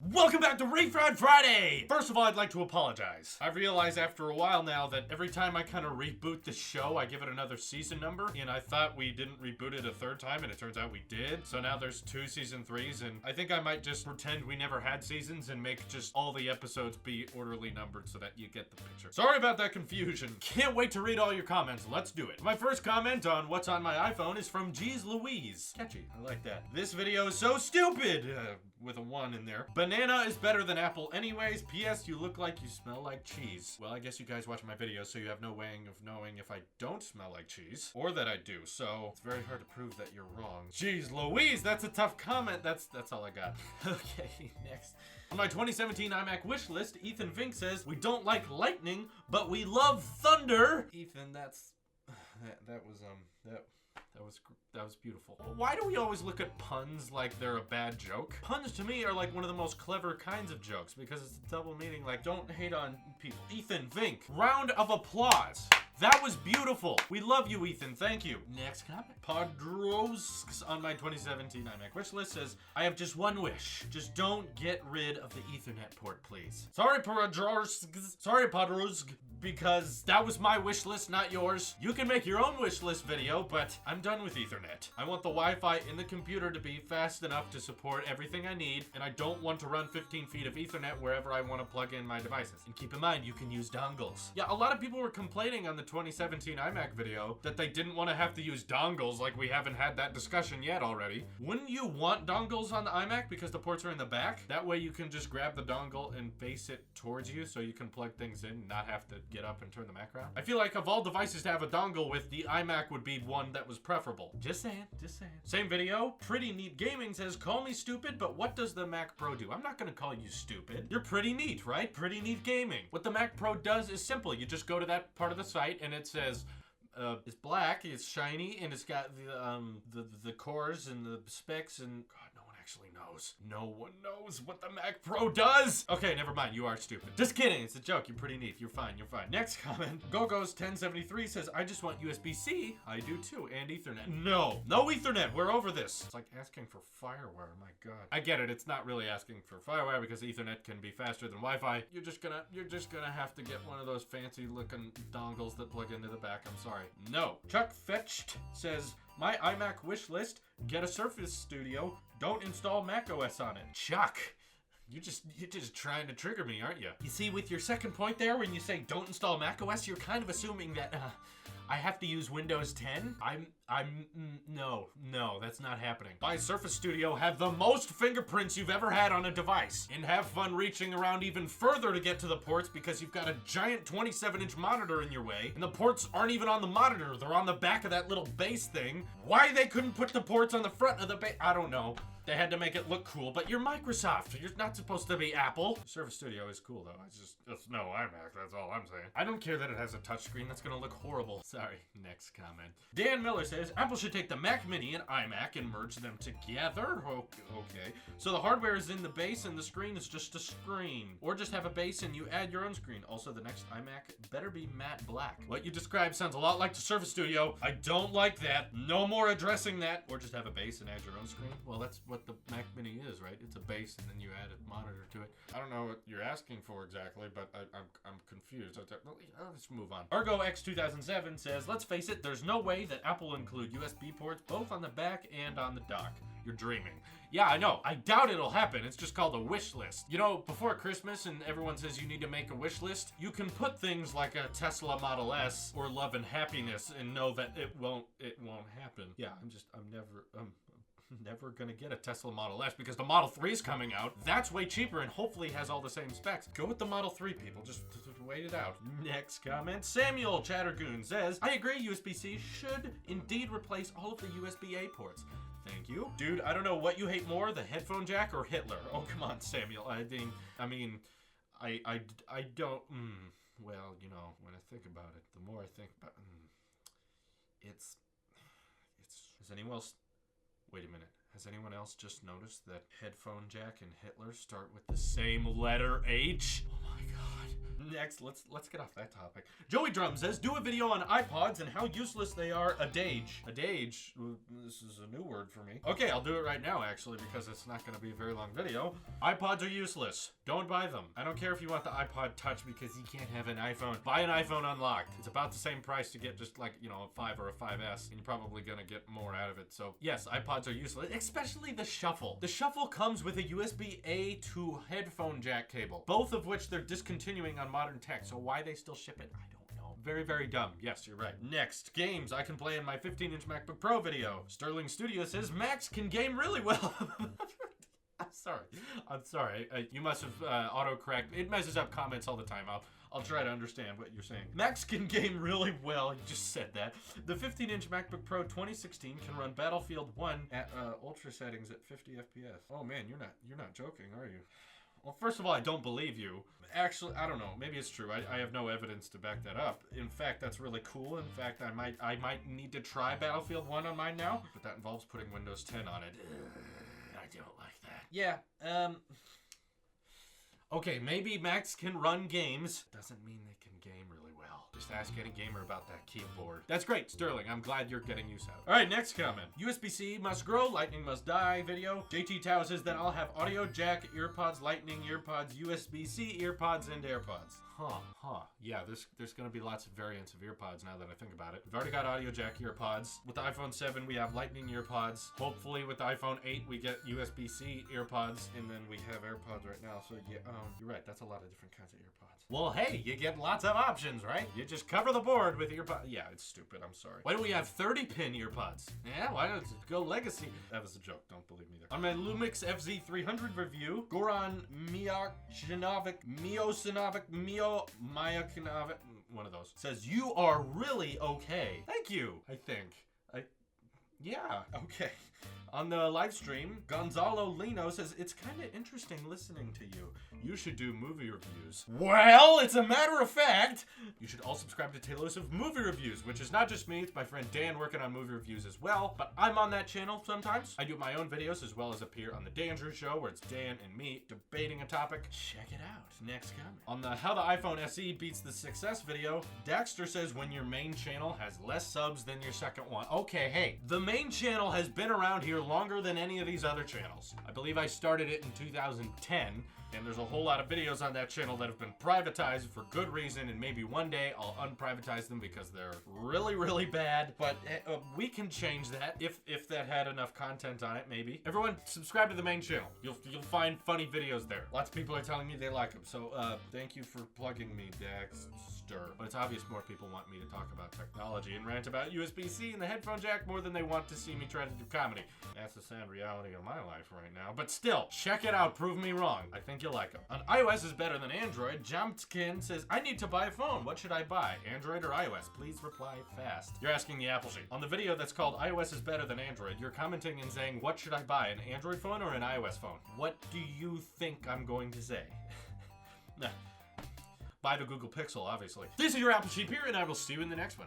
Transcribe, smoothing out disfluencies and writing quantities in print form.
Welcome back to Refried Friday! First of all, I'd like to apologize. I've realized after a while now that every time I kind of reboot the show, I give it another season number, and I thought we didn't reboot it a third time, and it turns out we did. So now there's 2 season 3s, and I think I might just pretend we never had seasons and make just all the episodes be orderly numbered so that you get the picture. Sorry about that confusion. Can't wait to read all your comments. Let's do it. My first comment on what's on my iPhone is from Jeez Louise. Catchy. I like that. This video is so stupid! With a 1 in there. Banana is better than apple anyways. P.S. You look like you smell like cheese. Well, I guess you guys watch my videos, so you have no way of knowing if I don't smell like cheese or that I do. So it's very hard to prove that you're wrong. Jeez Louise, that's a tough comment. That's all I got. Okay, next. On my 2017 iMac wish list, Ethan Vink says, "We don't like lightning, but we love thunder." Ethan, that was beautiful. Why do we always look at puns like they're a bad joke? Puns to me are like one of the most clever kinds of jokes because it's a double meaning, like don't hate on people. Ethan Vink, round of applause. That was beautiful. We love you, Ethan. Thank you. Next comment. Podrosks on my 2017 iMac wish list says, "I have just one wish. Just don't get rid of the Ethernet port, please." Sorry, Podrosks. Sorry, Podrosks. Because that was my wish list, not yours. You can make your own wish list video, but I'm done with Ethernet. I want the Wi-Fi in the computer to be fast enough to support everything I need, and I don't want to run 15 feet of Ethernet wherever I want to plug in my devices. And keep in mind, you can use dongles. Yeah, a lot of people were complaining on the 2017 iMac video that they didn't want to have to use dongles, like we haven't had that discussion yet already. Wouldn't you want dongles on the iMac because the ports are in the back? That way you can just grab the dongle and face it towards you so you can plug things in and not have to get up and turn the Mac around. I feel like of all devices to have a dongle with, the iMac would be one that was preferable. Just saying, just saying. Same video, Pretty Neat Gaming says, "Call me stupid, but what does the Mac Pro do?" I'm not gonna call you stupid. You're pretty neat, right? Pretty Neat Gaming. What the Mac Pro does is simple. You just go to that part of the site and it says, it's black, it's shiny, and it's got the cores and the specs and God, no one actually knows. No one knows what the Mac Pro does. Okay, never mind. You are stupid. Just kidding. It's a joke. You're pretty neat. You're fine. You're fine. Next comment. Gogos1073 says, "I just want USB-C. I do too. And Ethernet." No. No Ethernet. We're over this. It's like asking for FireWire. My God. I get it. It's not really asking for FireWire because Ethernet can be faster than Wi-Fi. You're just gonna have to get one of those fancy looking dongles that plug into the back. I'm sorry. No. Chuck Fetched says, "My iMac wish list, get a Surface Studio, don't install macOS on it." Chuck, you're just trying to trigger me, aren't you? You see, with your second point there, when you say don't install macOS, you're kind of assuming that I have to use Windows 10. No, that's not happening. Buy Surface Studio, have the most fingerprints you've ever had on a device, and have fun reaching around even further to get to the ports because you've got a giant 27-inch monitor in your way, and the ports aren't even on the monitor. They're on the back of that little base thing. Why they couldn't put the ports on the front of the base, I don't know. They had to make it look cool, but you're Microsoft. You're not supposed to be Apple. Surface Studio is cool, though. It's no iMac, that's all I'm saying. I don't care that it has a touchscreen. That's gonna look horrible. Sorry, next comment. Dan Miller says, "Apple should take the Mac Mini and iMac and merge them together." Okay. So the hardware is in the base and the screen is just a screen. Or just have a base and you add your own screen. Also, the next iMac better be matte black. What you described sounds a lot like the Surface Studio. I don't like that. No more addressing that. Or just have a base and add your own screen. Well, that's what the Mac Mini is, right? It's a base and then you add a monitor to it. I don't know what you're asking for exactly, but I'm confused. Let's move on. Argo X2007 says, "Let's face it, there's no way that Apple will include USB ports both on the back and on the dock. You're dreaming." Yeah, I know. I doubt it'll happen. It's just called a wish list. You know, before Christmas and everyone says you need to make a wish list, you can put things like a Tesla Model S or Love and Happiness and know that it won't happen. Yeah, I'm never gonna get a Tesla Model S because the Model 3 is coming out. That's way cheaper and hopefully has all the same specs. Go with the Model 3, people. Just wait it out. Next comment. Samuel Chattergoon says, "I agree, USB-C should indeed replace all of the USB-A ports." Thank you. Dude, I don't know what you hate more, the headphone jack or Hitler. Oh, come on, Samuel. I don't, well, you know, when I think about it, the more I think about it's, has anyone else, wait a minute. Has anyone else just noticed that headphone jack and Hitler start with the same letter H? Oh my God. Next, let's get off that topic. Joey Drum says, do a video on iPods and how useless they are. Adage. Adage? This is a new word for me. Okay, I'll do it right now, actually, because it's not going to be a very long video. iPods are useless. Don't buy them. I don't care if you want the iPod Touch because you can't have an iPhone. Buy an iPhone unlocked. It's about the same price to get just like, you know, a 5 or a 5S, and you're probably going to get more out of it. So, yes, iPods are useless, especially the Shuffle. The Shuffle comes with a USB-A to headphone jack cable, both of which they're discontinuing on modern tech. So why they still ship it, I don't know. Very, very dumb. Yes, you're right. Next, games I can play in my 15-inch MacBook Pro video. Sterling Studio says, Max can game really well. I'm sorry. You must have auto-correct. It messes up comments all the time. I'll try to understand what you're saying. Max can game really well. You just said that. The 15-inch MacBook Pro 2016 can run Battlefield 1 at ultra settings at 50 FPS. Oh man, you're not joking, are you? Well, first of all, I don't believe you. Actually, I don't know. Maybe it's true. I have no evidence to back that up. In fact, that's really cool. In fact, I might need to try Battlefield 1 on mine now, but that involves putting Windows 10 on it. I don't like that. Yeah, okay, maybe Max can run games. Doesn't mean they can game really well. Just ask any gamer about that keyboard. That's great, Sterling. I'm glad you're getting use out of it. All right, next comment. USB-C must grow, Lightning must die video. JT Tao says that I'll have audio jack, earpods, Lightning earpods, USB-C earpods, and AirPods. Yeah, there's gonna be lots of variants of earpods now that I think about it. We've already got audio jack earpods. With the iPhone 7, we have Lightning earpods. Hopefully with the iPhone 8, we get USB-C earpods, and then we have AirPods right now. So yeah, you're right. That's a lot of different kinds of earpods. Well, hey, you get lots of options, right? You just cover the board with earpods. Yeah, it's stupid. I'm sorry. Why do we have 30-pin earpods? Yeah, why don't you go legacy? That was a joke. Don't believe me there. On my Lumix FZ300 review, Goran Miyakonovic, one of those, says, you are really okay. Thank you, I think. Yeah, okay. On the live stream, Gonzalo Lino says, it's kind of interesting listening to you. You should do movie reviews. Well, it's a matter of fact. You should all subscribe to Tailosive Movie Reviews, which is not just me, it's my friend Dan working on movie reviews as well. But I'm on that channel sometimes. I do my own videos as well as appear on The Dan Drew Show, where it's Dan and me debating a topic. Check it out. Next comment. On the How the iPhone SE Beats the Success video, Daxter says, when your main channel has less subs than your second one. Okay, hey, the main channel has been around here longer than any of these other channels. I believe I started it in 2010, and there's a whole lot of videos on that channel that have been privatized for good reason, and maybe one day I'll unprivatize them because they're really, really bad. But we can change that if that had enough content on it, maybe. Everyone, subscribe to the main channel. You'll find funny videos there. Lots of people are telling me they like them, so thank you for plugging me, Daxter. But it's obvious more people want me to talk about technology and rant about USB-C and the headphone jack more than they want to see me try to do comedy. That's the sad reality of my life right now. But still, check it out. Prove me wrong. I think you'll like them. On iOS is better than Android, Jumpkin says, I need to buy a phone. What should I buy? Android or iOS? Please reply fast. You're asking the Apple sheet. On the video that's called iOS is better than Android, you're commenting and saying, what should I buy? An Android phone or an iOS phone? What do you think I'm going to say? Nah. Buy the Google Pixel, obviously. This is your Apple Sheep here, and I will see you in the next one.